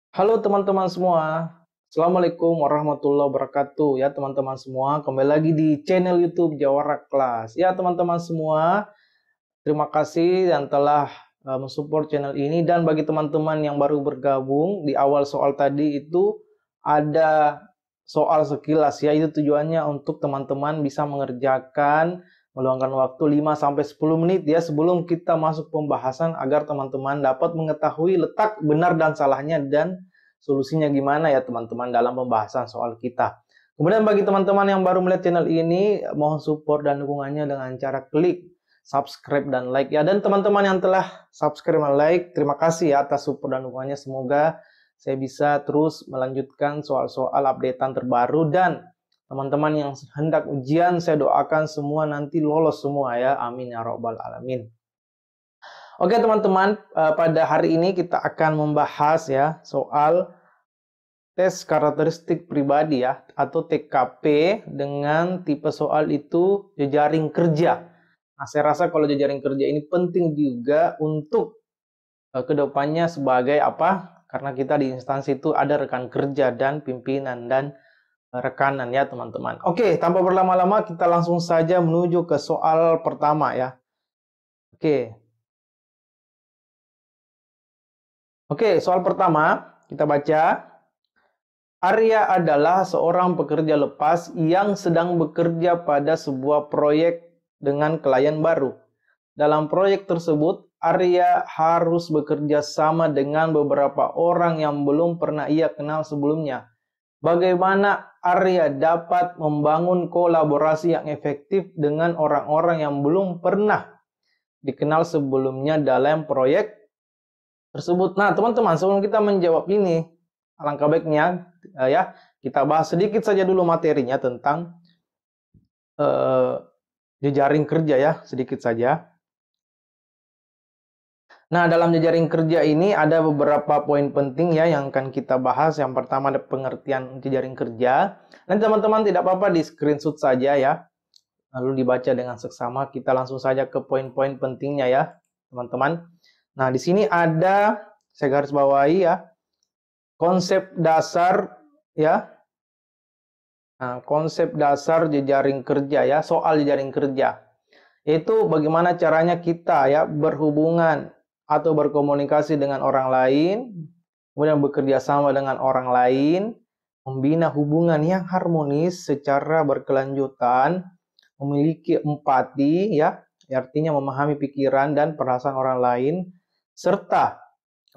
Halo teman-teman semua, Assalamualaikum warahmatullahi wabarakatuh ya teman-teman semua. Kembali lagi di channel YouTube Jawara Kelas. Ya teman-teman semua, terima kasih yang telah mensupport channel ini. Dan bagi teman-teman yang baru bergabung, di awal soal tadi itu ada soal sekilas ya. Itu tujuannya untuk teman-teman bisa mengerjakan, meluangkan waktu 5-10 menit ya sebelum kita masuk pembahasan agar teman-teman dapat mengetahui letak benar dan salahnya dan solusinya gimana ya teman-teman dalam pembahasan soal kita. Kemudian bagi teman-teman yang baru melihat channel ini, mohon support dan dukungannya dengan cara klik subscribe dan like ya. Dan teman-teman yang telah subscribe dan like, terima kasih ya atas support dan dukungannya. Semoga saya bisa terus melanjutkan soal-soal updatean terbaru, dan teman-teman yang hendak ujian saya doakan semua nanti lolos semua ya. Amin ya robbal alamin. Oke teman-teman, pada hari ini kita akan membahas ya soal tes karakteristik pribadi ya, atau TKP, dengan tipe soal itu jejaring kerja. Nah, saya rasa kalau jejaring kerja ini penting juga untuk kedepannya sebagai apa? Karena kita di instansi itu ada rekan kerja dan pimpinan dan rekanan ya teman-teman. Oke, tanpa berlama-lama kita langsung saja menuju ke soal pertama ya. Oke, soal pertama kita baca. Arya adalah seorang pekerja lepas yang sedang bekerja pada sebuah proyek dengan klien baru. Dalam proyek tersebut, Arya harus bekerja sama dengan beberapa orang yang belum pernah ia kenal sebelumnya. Bagaimana Arya dapat membangun kolaborasi yang efektif dengan orang-orang yang belum pernah dikenal sebelumnya dalam proyek tersebut? Nah, teman-teman, sebelum kita menjawab ini, alangkah baiknya ya kita bahas sedikit saja dulu materinya tentang jejaring kerja ya, sedikit saja. Nah, dalam jejaring kerja ini ada beberapa poin penting ya yang akan kita bahas. Yang pertama ada pengertian jejaring kerja. Nanti teman-teman tidak apa-apa di screenshot saja ya, lalu dibaca dengan seksama. Kita langsung saja ke poin-poin pentingnya ya, teman-teman. Nah, di sini ada, saya garis bawahi ya, konsep dasar ya. Nah, konsep dasar jejaring kerja ya, soal jejaring kerja. Yaitu bagaimana caranya kita ya berhubungan atau berkomunikasi dengan orang lain, kemudian bekerja sama dengan orang lain, membina hubungan yang harmonis secara berkelanjutan, memiliki empati ya, artinya memahami pikiran dan perasaan orang lain, serta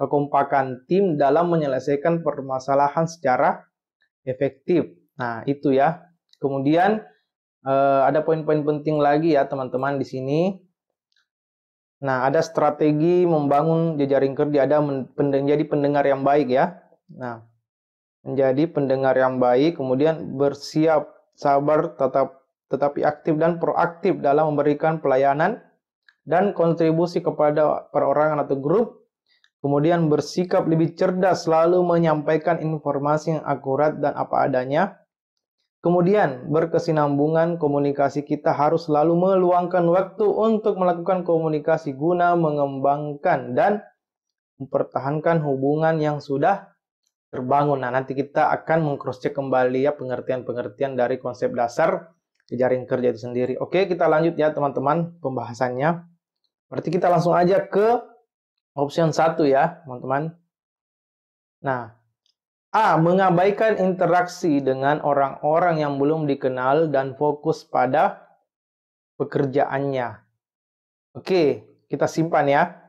kekompakan tim dalam menyelesaikan permasalahan secara efektif. Nah, itu ya. Kemudian ada poin-poin penting lagi ya, teman-teman di sini. Nah, ada strategi membangun jejaring kerja, ada menjadi pendengar yang baik ya. Nah, menjadi pendengar yang baik, kemudian bersiap sabar tetapi aktif dan proaktif dalam memberikan pelayanan dan kontribusi kepada perorangan atau grup. Kemudian bersikap lebih cerdas, selalu menyampaikan informasi yang akurat dan apa adanya. Kemudian, berkesinambungan komunikasi, kita harus selalu meluangkan waktu untuk melakukan komunikasi guna mengembangkan dan mempertahankan hubungan yang sudah terbangun. Nah, nanti kita akan meng-cross-check kembali ya pengertian-pengertian dari konsep dasar jejaring kerja itu sendiri. Oke, kita lanjut ya teman-teman pembahasannya. Berarti kita langsung aja ke option 1 ya, teman-teman. Nah, A. Mengabaikan interaksi dengan orang-orang yang belum dikenal dan fokus pada pekerjaannya. Oke, kita simpan ya.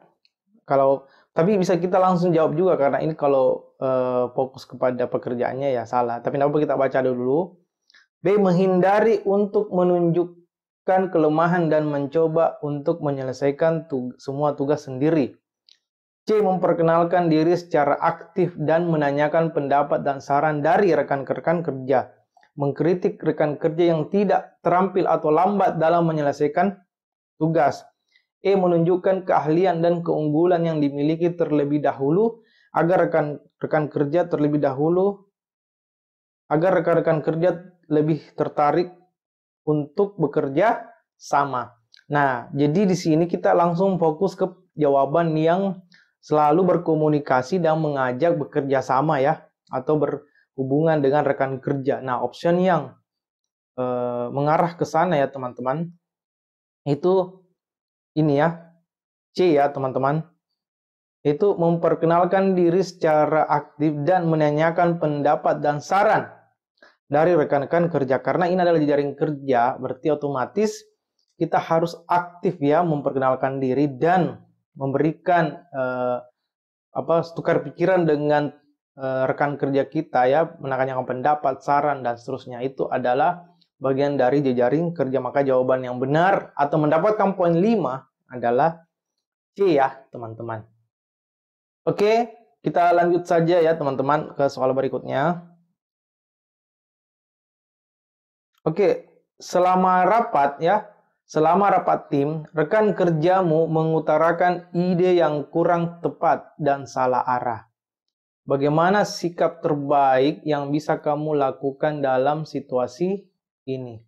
Tapi bisa kita langsung jawab juga, karena ini kalau fokus kepada pekerjaannya ya salah. Tapi apa, kita baca dulu. B. Menghindari untuk menunjukkan kelemahan dan mencoba untuk menyelesaikan semua tugas sendiri. C. Memperkenalkan diri secara aktif dan menanyakan pendapat dan saran dari rekan-rekan kerja. Mengkritik rekan kerja yang tidak terampil atau lambat dalam menyelesaikan tugas. E. Menunjukkan keahlian dan keunggulan yang dimiliki terlebih dahulu agar rekan-rekan kerja lebih tertarik untuk bekerja sama. Nah, jadi di sini kita langsung fokus ke jawaban yang selalu berkomunikasi dan mengajak bekerja sama ya, atau berhubungan dengan rekan kerja. Nah, option yang mengarah ke sana ya teman-teman, itu ini ya, C ya teman-teman. Itu memperkenalkan diri secara aktif dan menanyakan pendapat dan saran dari rekan-rekan kerja. Karena ini adalah jejaring kerja, berarti otomatis kita harus aktif ya memperkenalkan diri dan memberikan tukar pikiran dengan rekan kerja kita ya, menanyakan pendapat, saran dan seterusnya. Itu adalah bagian dari jejaring kerja. Maka jawaban yang benar atau mendapatkan poin 5 adalah C ya teman-teman. Oke, kita lanjut saja ya teman-teman ke soal berikutnya. Oke, selama rapat tim, rekan kerjamu mengutarakan ide yang kurang tepat dan salah arah. Bagaimana sikap terbaik yang bisa kamu lakukan dalam situasi ini?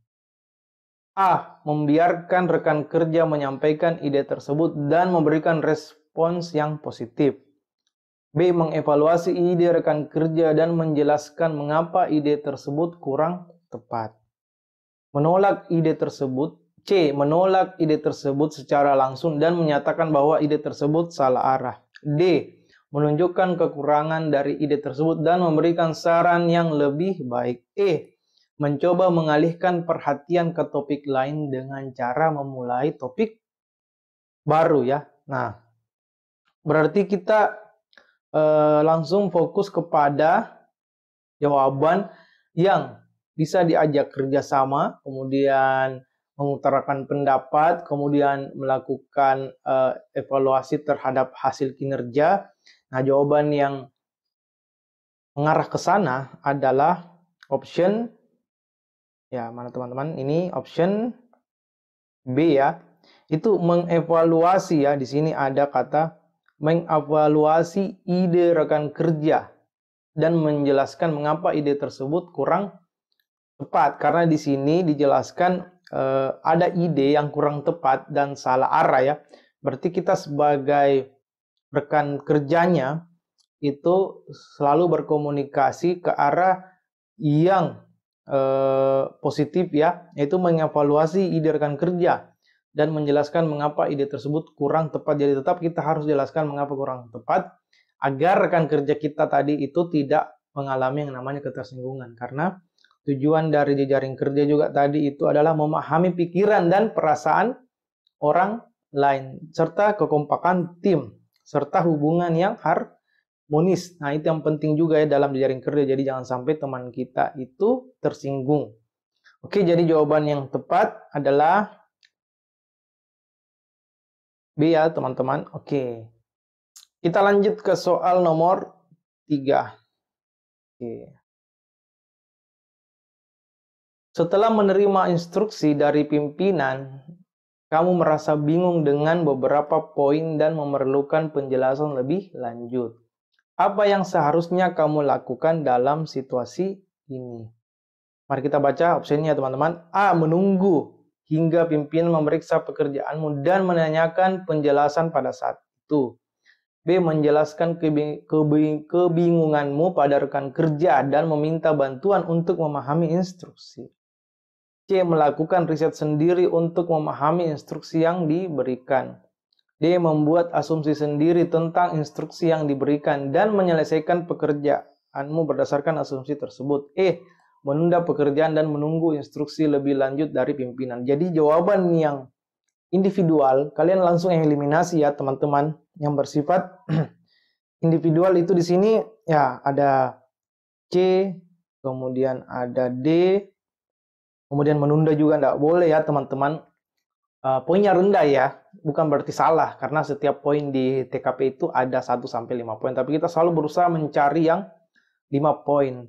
A. Membiarkan rekan kerja menyampaikan ide tersebut dan memberikan respons yang positif. B. Mengevaluasi ide rekan kerja dan menjelaskan mengapa ide tersebut kurang tepat. Menolak ide tersebut. C. Menolak ide tersebut secara langsung dan menyatakan bahwa ide tersebut salah arah. D. Menunjukkan kekurangan dari ide tersebut dan memberikan saran yang lebih baik. E. Mencoba mengalihkan perhatian ke topik lain dengan cara memulai topik baru ya. Nah, berarti kita langsung fokus kepada jawaban yang bisa diajak kerjasama, kemudian mengutarakan pendapat, kemudian melakukan evaluasi terhadap hasil kinerja. Nah, jawaban yang mengarah ke sana adalah option, ya mana teman-teman, ini option B ya. Itu mengevaluasi ya, di sini ada kata mengevaluasi ide rekan kerja dan menjelaskan mengapa ide tersebut kurang tepat. Karena di sini dijelaskan ada ide yang kurang tepat dan salah arah ya. Berarti kita sebagai rekan kerjanya itu selalu berkomunikasi ke arah yang positif ya, yaitu mengevaluasi ide rekan kerja dan menjelaskan mengapa ide tersebut kurang tepat. Jadi tetap kita harus jelaskan mengapa kurang tepat agar rekan kerja kita tadi itu tidak mengalami yang namanya ketersinggungan. Karena tujuan dari jejaring kerja juga tadi itu adalah memahami pikiran dan perasaan orang lain serta kekompakan tim serta hubungan yang harmonis. Nah, itu yang penting juga ya dalam jejaring kerja. Jadi jangan sampai teman kita itu tersinggung. Oke, jadi jawaban yang tepat adalah B ya teman-teman. Oke. Kita lanjut ke soal nomor 3. Oke. Setelah menerima instruksi dari pimpinan, kamu merasa bingung dengan beberapa poin dan memerlukan penjelasan lebih lanjut. Apa yang seharusnya kamu lakukan dalam situasi ini? Mari kita baca opsinya teman-teman. A. Menunggu hingga pimpinan memeriksa pekerjaanmu dan menanyakan penjelasan pada saat itu. B. Menjelaskan kebingunganmu pada rekan kerja dan meminta bantuan untuk memahami instruksi. C. Melakukan riset sendiri untuk memahami instruksi yang diberikan. D. Membuat asumsi sendiri tentang instruksi yang diberikan dan menyelesaikan pekerjaanmu berdasarkan asumsi tersebut. E. Menunda pekerjaan dan menunggu instruksi lebih lanjut dari pimpinan. Jadi jawaban yang individual, kalian langsung eliminasi ya teman-teman. Yang bersifat individual itu di sini ya ada C, kemudian ada D, kemudian menunda juga tidak boleh ya teman-teman. Poinnya rendah ya, bukan berarti salah karena setiap poin di TKP itu ada 1-5 poin, tapi kita selalu berusaha mencari yang 5 poin.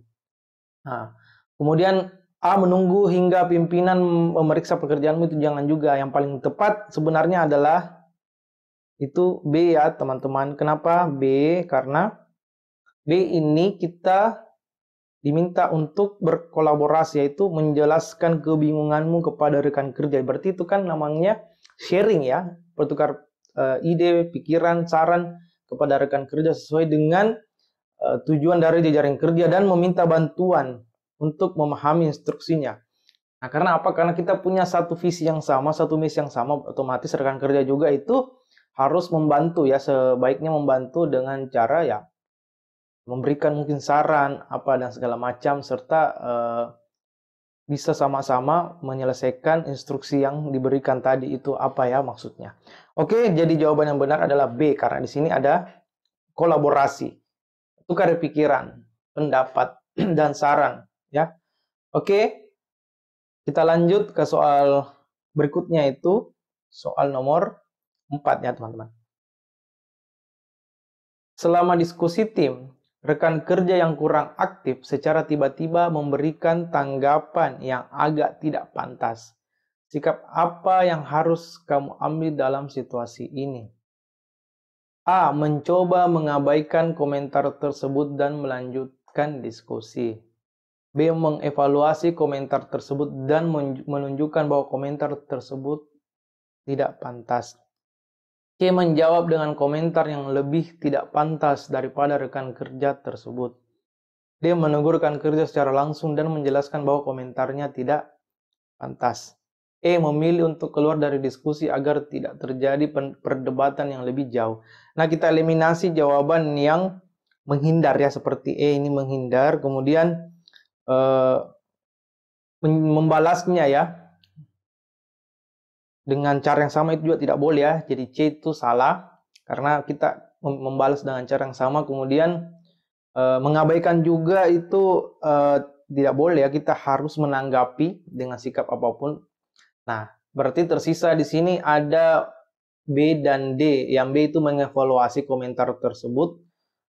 Nah, kemudian A. Menunggu hingga pimpinan memeriksa pekerjaanmu itu jangan juga. Yang paling tepat sebenarnya adalah itu B ya teman-teman. Kenapa B? Karena B ini kita diminta untuk berkolaborasi, yaitu menjelaskan kebingunganmu kepada rekan kerja. Berarti itu kan namanya sharing ya, bertukar ide, pikiran, saran kepada rekan kerja sesuai dengan tujuan dari jejaring kerja dan meminta bantuan untuk memahami instruksinya. Nah, karena apa? Karena kita punya satu visi yang sama, satu misi yang sama, otomatis rekan kerja juga itu harus membantu ya, sebaiknya membantu dengan cara ya memberikan mungkin saran apa dan segala macam, serta bisa sama-sama menyelesaikan instruksi yang diberikan tadi itu apa ya maksudnya. Oke, jadi jawaban yang benar adalah B, karena di sini ada kolaborasi, tukar pikiran, pendapat, dan saran ya. Oke, kita lanjut ke soal berikutnya, itu soal nomor 4 ya teman-teman. Selama diskusi tim, rekan kerja yang kurang aktif secara tiba-tiba memberikan tanggapan yang agak tidak pantas. Sikap apa yang harus kamu ambil dalam situasi ini? A. Mencoba mengabaikan komentar tersebut dan melanjutkan diskusi. B. Mengevaluasi komentar tersebut dan menunjukkan bahwa komentar tersebut tidak pantas. C. Menjawab dengan komentar yang lebih tidak pantas daripada rekan kerja tersebut. D. Menegur rekan kerja secara langsung dan menjelaskan bahwa komentarnya tidak pantas. E. Memilih untuk keluar dari diskusi agar tidak terjadi perdebatan yang lebih jauh. Nah, kita eliminasi jawaban yang menghindar ya, seperti E ini menghindar, kemudian membalasnya ya dengan cara yang sama itu juga tidak boleh ya. Jadi C itu salah karena kita membalas dengan cara yang sama. Kemudian mengabaikan juga itu tidak boleh ya. Kita harus menanggapi dengan sikap apapun. Nah, berarti tersisa di sini ada B dan D. Yang B itu mengevaluasi komentar tersebut.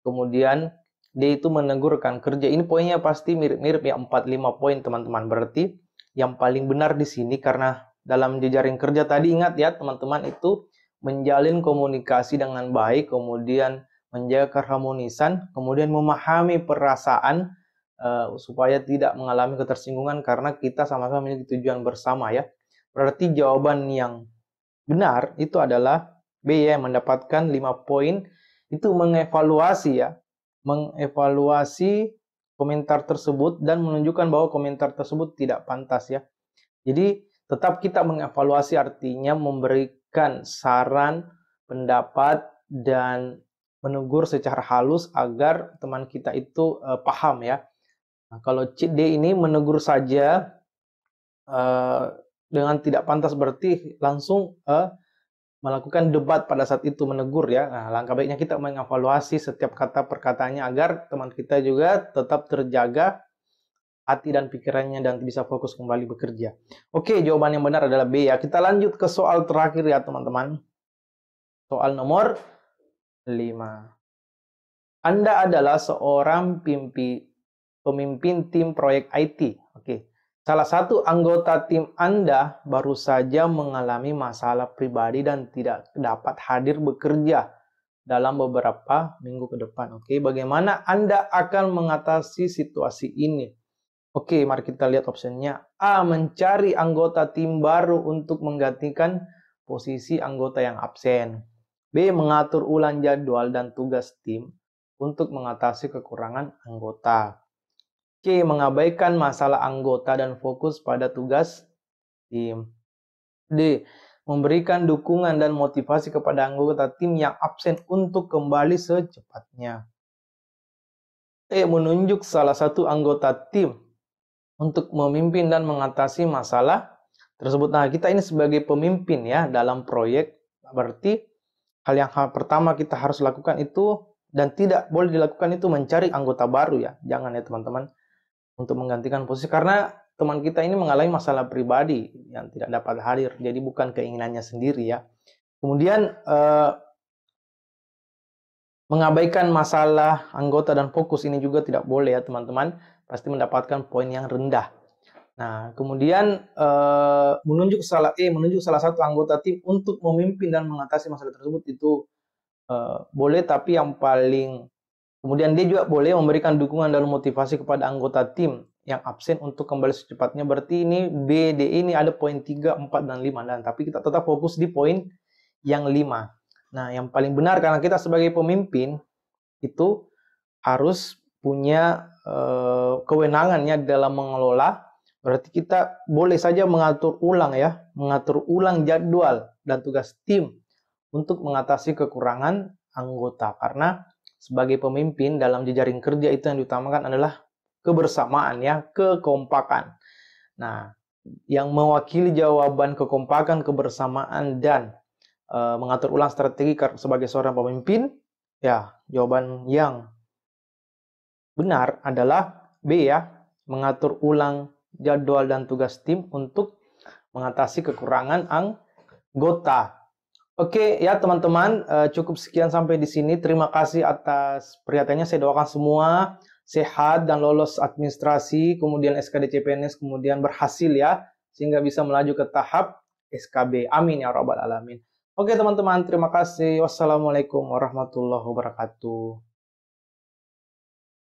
Kemudian D itu menegur rekan kerja. Ini poinnya pasti mirip-mirip ya, 4-5 poin teman-teman. Berarti yang paling benar di sini, karena dalam jejaring kerja tadi ingat ya teman-teman, itu menjalin komunikasi dengan baik, kemudian menjaga keharmonisan, kemudian memahami perasaan supaya tidak mengalami ketersinggungan karena kita sama-sama memiliki tujuan bersama ya. Berarti jawaban yang benar itu adalah B ya, yang mendapatkan 5 poin. Itu mengevaluasi ya, mengevaluasi komentar tersebut dan menunjukkan bahwa komentar tersebut tidak pantas ya. Jadi tetap kita mengevaluasi, artinya memberikan saran, pendapat, dan menegur secara halus agar teman kita itu paham ya. Nah, kalau D ini menegur saja dengan tidak pantas, berarti langsung melakukan debat pada saat itu, menegur ya. Nah, langkah baiknya kita mengevaluasi setiap kata perkataannya agar teman kita juga tetap terjaga hati dan pikirannya dan bisa fokus kembali bekerja. Oke, jawaban yang benar adalah B ya. Kita lanjut ke soal terakhir ya teman-teman. Soal nomor 5. Anda adalah seorang pemimpin tim proyek IT. Oke. Salah satu anggota tim Anda baru saja mengalami masalah pribadi dan tidak dapat hadir bekerja dalam beberapa minggu ke depan. Oke, bagaimana Anda akan mengatasi situasi ini? Oke, mari kita lihat opsinya. A. Mencari anggota tim baru untuk menggantikan posisi anggota yang absen. B. Mengatur ulang jadwal dan tugas tim untuk mengatasi kekurangan anggota. C. Mengabaikan masalah anggota dan fokus pada tugas tim. D. Memberikan dukungan dan motivasi kepada anggota tim yang absen untuk kembali secepatnya. E. Menunjuk salah satu anggota tim untuk memimpin dan mengatasi masalah tersebut. Nah, kita ini sebagai pemimpin ya dalam proyek, berarti hal yang pertama kita harus lakukan itu, dan tidak boleh dilakukan itu, mencari anggota baru ya. Jangan ya teman-teman, untuk menggantikan posisi, karena teman kita ini mengalami masalah pribadi yang tidak dapat hadir, jadi bukan keinginannya sendiri ya. Kemudian mengabaikan masalah anggota dan fokus ini juga tidak boleh ya teman-teman, pasti mendapatkan poin yang rendah. Nah, kemudian menunjuk salah satu anggota tim untuk memimpin dan mengatasi masalah tersebut itu boleh, tapi yang paling kemudian dia juga boleh memberikan dukungan dan motivasi kepada anggota tim yang absen untuk kembali secepatnya. Berarti ini B, D ini ada poin 3, 4, dan 5. Dan tapi kita tetap fokus di poin yang 5. Nah, yang paling benar karena kita sebagai pemimpin itu harus punya kewenangannya dalam mengelola. Berarti kita boleh saja mengatur ulang ya, mengatur ulang jadwal dan tugas tim untuk mengatasi kekurangan anggota. Karena sebagai pemimpin dalam jejaring kerja itu yang diutamakan adalah kebersamaan ya, kekompakan. Nah, yang mewakili jawaban kekompakan, kebersamaan, dan mengatur ulang strategi sebagai seorang pemimpin, ya jawaban yang benar adalah B ya, mengatur ulang jadwal dan tugas tim untuk mengatasi kekurangan anggota. Oke ya teman-teman, cukup sekian sampai di sini. Terima kasih atas perhatiannya. Saya doakan semua sehat dan lolos administrasi, kemudian SKD CPNS, kemudian berhasil ya, sehingga bisa melaju ke tahap SKB. Amin ya rabbal alamin. Oke teman-teman, terima kasih. Wassalamualaikum warahmatullahi wabarakatuh.